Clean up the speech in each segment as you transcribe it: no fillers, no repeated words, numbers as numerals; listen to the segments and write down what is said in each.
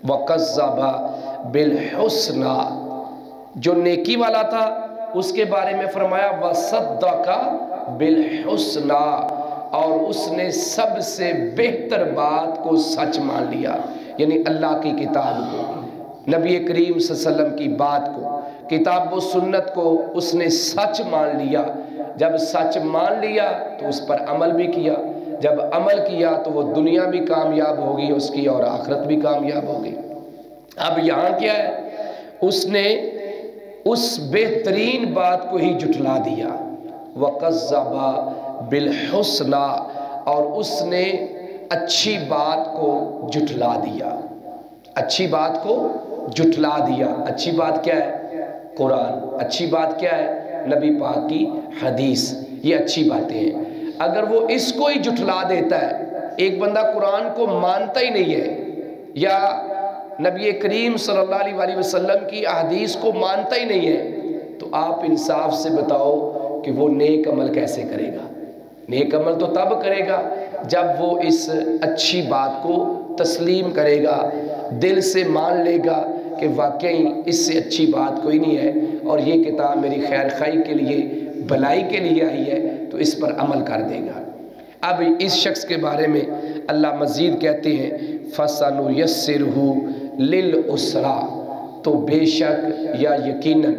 वक़ज़्ज़बा बिलहुस्ना, जो नेकी वाला था उसके बारे में फरमाया वसद्दक़ा बिलहुस्ना, और उसने सबसे बेहतर बात को सच मान लिया, यानी अल्लाह की किताब को, नबी करीम सल्लल्लाहु अलैहि वसल्लम की बात को, किताब व सुन्नत को उसने सच मान लिया। जब सच मान लिया तो उस पर अमल भी किया, जब अमल किया तो वो दुनिया भी कामयाब होगी उसकी और आखिरत भी कामयाब होगी। अब यहाँ क्या है, उसने उस बेहतरीन बात को ही जुटला दिया, वक़ज़्ज़बा बिलहुस्ना, और उसने अच्छी बात को जुटला दिया, अच्छी बात को जुटला दिया। अच्छी बात क्या है? कुरान। अच्छी बात क्या है? नबी पाक की हदीस। ये अच्छी बातें हैं। अगर वो इसको ही जुटला देता है, एक बंदा कुरान को मानता ही नहीं है या नबी करीम सल्लल्लाहु अलैहि वसल्लम की हदीस को मानता ही नहीं है, तो आप इंसाफ से बताओ कि वो नेक अमल कैसे करेगा? नेक अमल तो तब करेगा जब वो इस अच्छी बात को तस्लीम करेगा, दिल से मान लेगा कि वाकई इससे अच्छी बात कोई नहीं है और ये किताब मेरी खैर खाई के लिए, भलाई के लिए आई है, तो इस पर अमल कर देगा। अब इस शख्स के बारे में अल्लाह मज़ीद कहते हैं फसनुयस्सिरहु लिल उसरा, तो बेशक या यकीनन,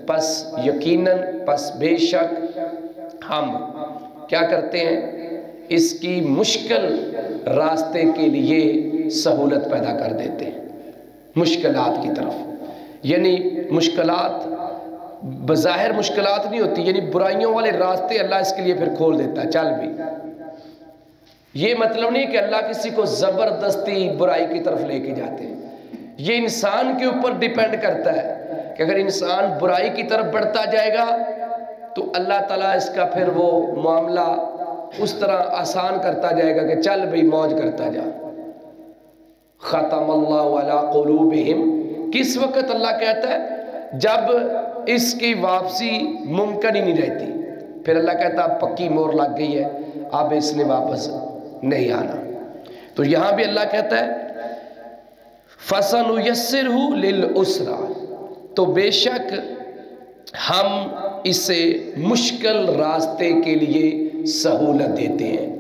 पस यकीनन, पस बेशक हम क्या करते हैं, इसकी मुश्किल रास्ते के लिए सहूलत पैदा कर देते हैं, मुश्किलात की तरफ। यानी मुश्किलात बज़ाहिर मुश्किलात नहीं होती, यानी बुराइयों वाले रास्ते अल्लाह इसके लिए फिर खोल देता है। चल भी, ये मतलब नहीं कि अल्लाह किसी को ज़बरदस्ती बुराई की तरफ लेके जाते हैं। ये इंसान के ऊपर डिपेंड करता है कि अगर इंसान बुराई की तरफ बढ़ता जाएगा तो अल्लाह ताला इसका फिर वो मामला उस तरह आसान करता जाएगा कि चल भाई मौज करता जा। ख़तमल्लाहु अला क़ुलूबिहिम, किस वक़्त अल्लाह कहता है? जब इसकी वापसी मुमकिन ही नहीं रहती, फिर अल्लाह कहता है पक्की मोहर लग गई है, अब इसने वापस नहीं आना। तो यहाँ भी अल्लाह कहता है फसनुयस्सिरहु लिल उसरा, तो बेशक हम इसे मुश्किल रास्ते के लिए सहूलत देते हैं।